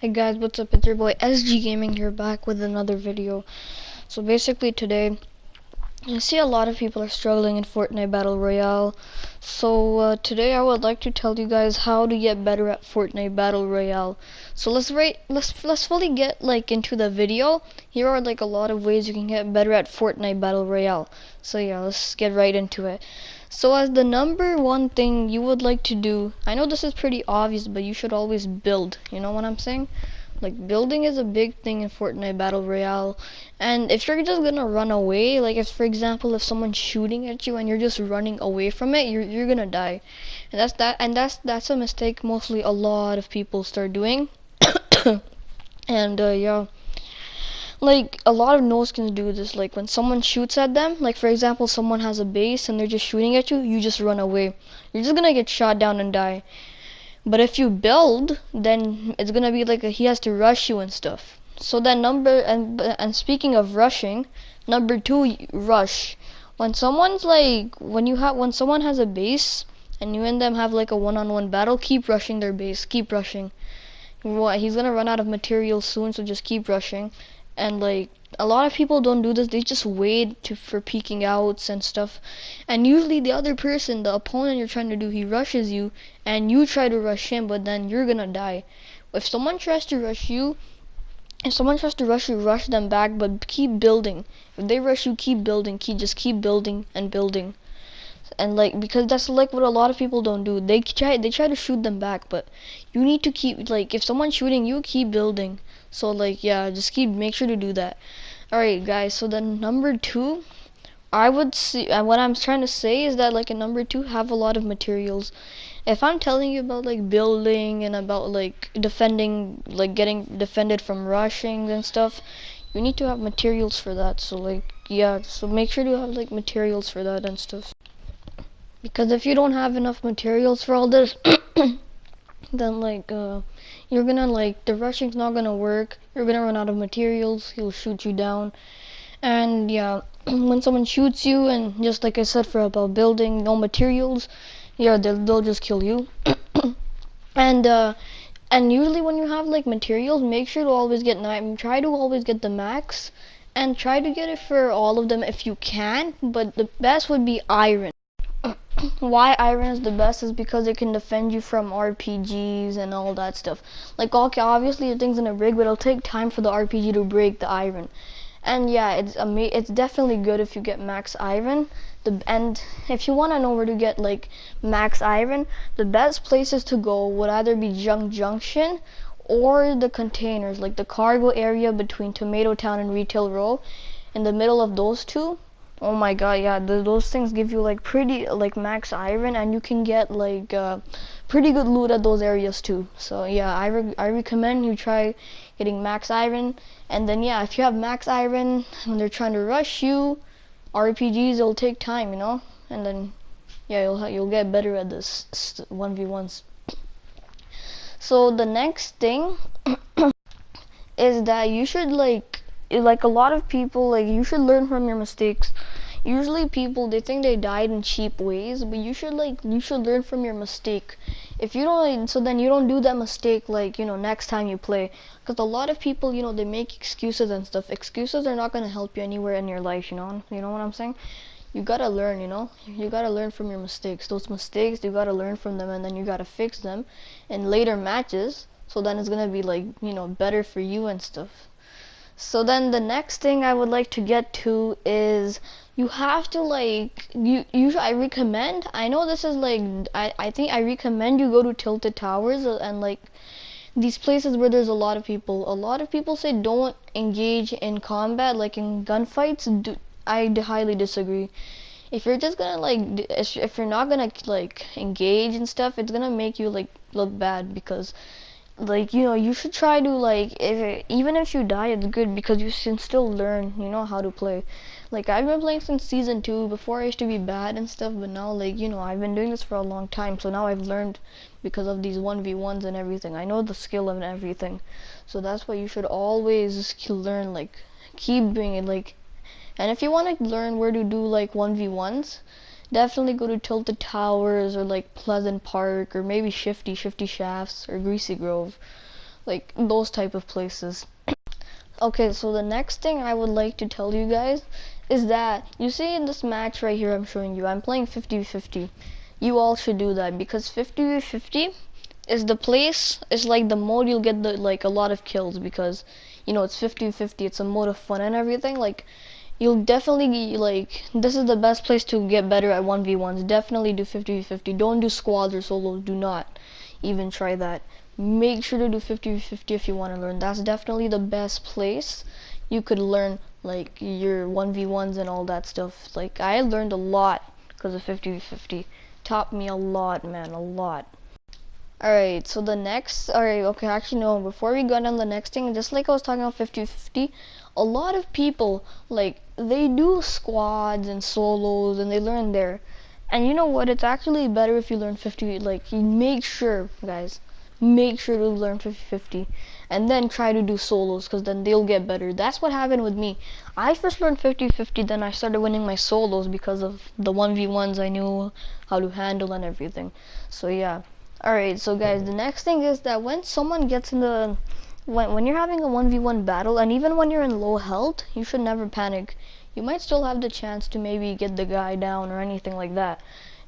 Hey guys, what's up? It's your boy SG Gaming here, back with another video. So basically today, I see a lot of people are struggling in Fortnite Battle Royale. So today I would like to tell you guys how to get better at Fortnite Battle Royale. So let's fully get into the video. Here are a lot of ways you can get better at Fortnite Battle Royale. So yeah, let's get right into it. So as the number one thing you would like to do, I know this is pretty obvious, but you should always build. You know what I'm saying? Building is a big thing in Fortnite Battle Royale. And if you're just gonna run away, if for example if someone's shooting at you and you're just running away from it, you're gonna die. And that's a mistake mostly a lot of people start doing. And yeah. A lot of no skins do this. When someone shoots at them, for example someone has a base and they're just shooting at you, you just run away. You're just gonna get shot down and die. But if you build, then it's gonna be he has to rush you and stuff. So then and speaking of rushing, number two, rush. When someone's when someone has a base and you and them have a one-on-one battle, keep rushing their base. Keep rushing. He's gonna run out of material soon, so just keep rushing. And a lot of people don't do this. They just wait for peeking outs and stuff. And usually the other person, the opponent you're trying to do, he rushes you and you try to rush him, but then you're gonna die. If someone tries to rush you, rush them back, but keep building. If they rush you, keep building. Just keep building and building. And because that's what a lot of people don't do. They try to shoot them back, but you need to keep if someone's shooting you, keep building. So yeah, just make sure to do that. Alright guys, so then number two, I would see, what I'm trying to say is that in number two, have a lot of materials. If I'm telling you about building and about defending, getting defended from rushing and stuff, you need to have materials for that. So yeah, so make sure to have materials for that and stuff. Because if you don't have enough materials for all this, then you're gonna the rushing's not gonna work. You're gonna run out of materials. He'll shoot you down. And yeah, when someone shoots you, and just like I said for about building, no materials, yeah, they'll just kill you. And usually when you have materials, make sure to always try to always get the max, and try to get it for all of them if you can. But the best would be iron. Why iron is the best is because it can defend you from RPGs and all that stuff. Okay, obviously the thing's in a rig, but it'll take time for the RPG to break the iron. And yeah, it's definitely good if you get max iron. And if you want to know where to get max iron, the best places to go would either be Junk Junction or the containers, the cargo area between Tomato Town and Retail Row. In the middle of those two, oh my god, yeah, those things give you pretty max iron, and you can get pretty good loot at those areas too. So yeah, I recommend you try getting max iron. And then yeah, if you have max iron when they're trying to rush you, RPGs, it'll take time, and then yeah, you'll get better at this 1v1s. So the next thing is that you should a lot of people, you should learn from your mistakes. Usually people, they think they died in cheap ways, but you should learn from your mistake. If you don't, so then you don't do that mistake next time you play. Because a lot of people, they make excuses and stuff. Excuses are not going to help you anywhere in your life, you know what I'm saying? You gotta learn, you gotta learn from your mistakes. Those mistakes, you gotta learn from them, and then you gotta fix them in later matches, so then it's gonna be better for you and stuff. So then the next thing I would like to get to is you have to I recommend, I know this is I think I recommend you go to Tilted Towers and these places where there's a lot of people. A lot of people say don't engage in combat, in gunfights. I highly disagree. If you're just gonna if you're not gonna engage and stuff, it's gonna make you look bad, because you should try to even if you die, it's good, because you can still learn how to play. I've been playing since season 2. Before I used to be bad and stuff, but now I've been doing this for a long time, so now I've learned because of these 1v1s and everything. I know the skill of everything, so that's why you should always learn, keep doing it. And if you want to learn where to do 1v1s, definitely go to Tilted Towers or Pleasant Park, or maybe Shifty Shafts or Greasy Grove. like those type of places. Okay, so the next thing I would like to tell you guys is that you see in this match right here I'm showing you, I'm playing 50-50. You all should do that because 50-50 is the place, is like the mode you'll get the like a lot of kills because you know it's 50-50, it's a mode of fun and everything. Like you'll definitely like, this is the best place to get better at 1v1s. Definitely do 50-50. Don't do squads or solos. Do not even try that. Make sure to do 50-50 if you want to learn. That's definitely the best place you could learn like your 1v1s and all that stuff. Like I learned a lot because of 50-50. Taught me a lot, man, a lot. Alright, so the next, okay, actually no, before we go on the next thing, just like I was talking about 50-50, a lot of people, like, they do squads and solos and they learn there. And you know what, it's actually better if you learn 50, like, you make sure, guys, make sure to learn 50-50. And then try to do solos, because then they'll get better. That's what happened with me. I first learned 50-50, then I started winning my solos because of the 1v1s I knew how to handle and everything. So yeah. Alright, so guys, the next thing is that when someone gets in the, when you're having a 1v1 battle, and even when you're in low health, you should never panic. You might still have the chance to maybe get the guy down or anything like that.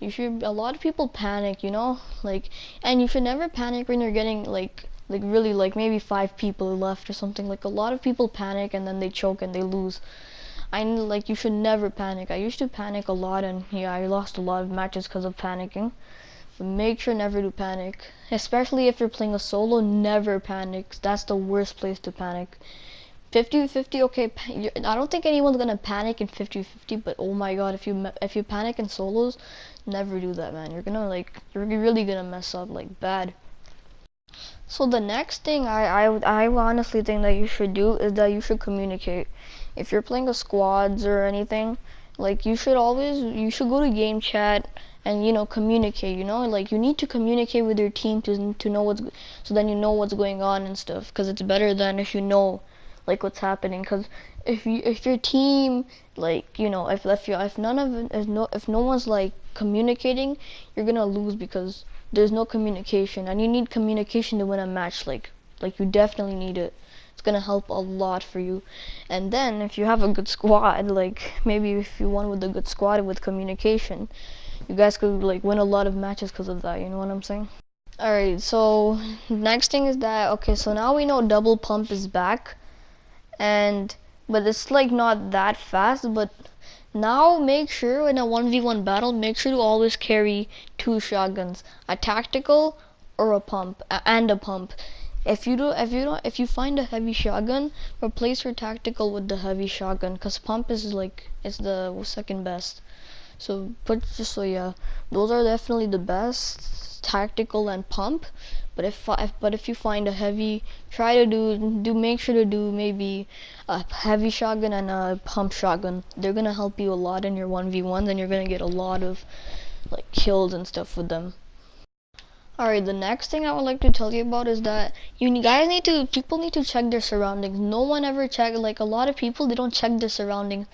You should, a lot of people panic, you know, like, and you should never panic when you're getting like really like maybe 5 people left or something. Like a lot of people panic and then they choke and they lose. Like, you should never panic. I used to panic a lot, and yeah, I lost a lot of matches because of panicking. Make sure never to panic, especially if you're playing a solo. Never panic. That's the worst place to panic. 50-50, okay, I don't think anyone's gonna panic in 50-50, but oh my god, if you panic in solos, never do that, man. You're gonna like, you're really gonna mess up like bad. So the next thing I honestly think that you should do is that you should communicate. If you're playing a squads or anything, like you should go to game chat and, you know, communicate, you know, like you need to communicate with your team to know what's, so then you know what's going on and stuff, because it's better than if you know like what's happening. Because if your team, like, you know, if no one's like communicating, you're gonna lose because there's no communication, and you need communication to win a match. Like you definitely need it. It's gonna help a lot for you. And then if you have a good squad, like maybe if you won with a good squad with communication, you guys could like win a lot of matches because of that. You know what I'm saying? Alright, so next thing is that, okay, so now we know double pump is back, but it's like not that fast. But now make sure in a 1v1 battle, make sure to always carry 2 shotguns, a tactical or a pump, and a pump. If you find a heavy shotgun, replace your tactical with the heavy shotgun, cause pump is like, it's the second best. So yeah, those are definitely the best, tactical and pump. But if you find a heavy, try to make sure to do maybe a heavy shotgun and a pump shotgun. They're gonna help you a lot in your 1v1s, and you're gonna get a lot of like kills and stuff with them. Alright, the next thing I would like to tell you about is that people need to check their surroundings. No one ever check, like a lot of people, they don't check their surroundings.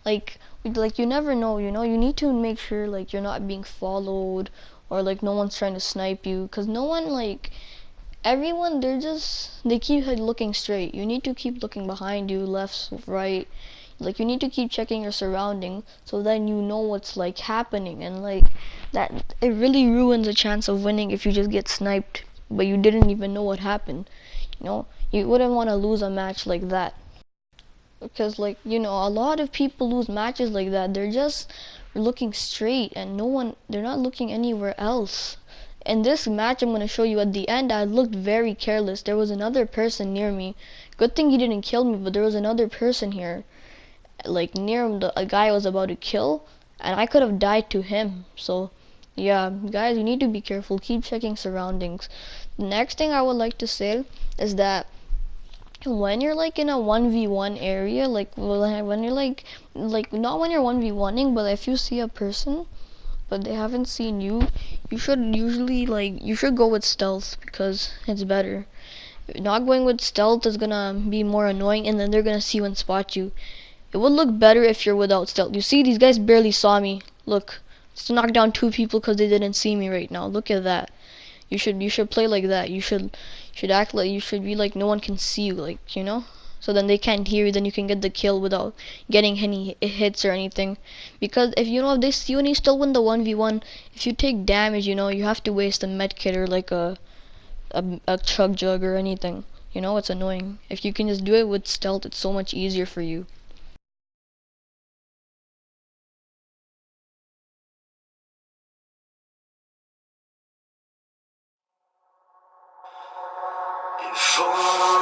Like you never know, you know, you need to make sure like you're not being followed, or like no one's trying to snipe you, because no one, like, everyone, they keep looking straight. You need to keep looking behind you, left, right. Like you need to keep checking your surrounding, so then you know what's like happening, and like that, it really ruins the chance of winning if you just get sniped but you didn't even know what happened. You know, you wouldn't want to lose a match like that, because like, you know, a lot of people lose matches like that. They're just looking straight and they're not looking anywhere else. In this match I'm going to show you at the end, I looked very careless. There was another person near me. Good thing he didn't kill me, but there was another person here, like near a guy I was about to kill, and I could have died to him. So yeah, guys, you need to be careful. Keep checking surroundings. The next thing I would like to say is that when you're like in a 1v1 area, like when you're like not when you're 1v1ing, but if you see a person but they haven't seen you, you should go with stealth, because it's better. Not going with stealth is gonna be more annoying, and then they're gonna see you and spot you. It would look better if you're without stealth. You see, these guys barely saw me. Look, just knocked down 2 people because they didn't see me right now. Look at that. You should play like that. You should should act like you should be like no one can see you, like, you know, so then they can't hear you, then you can get the kill without getting any hits or anything. Because if you know, if they see you and you still win the 1v1, if you take damage, you know, you have to waste a medkit or like a chug jug or anything. You know, it's annoying. If you can just do it with stealth, it's so much easier for you. If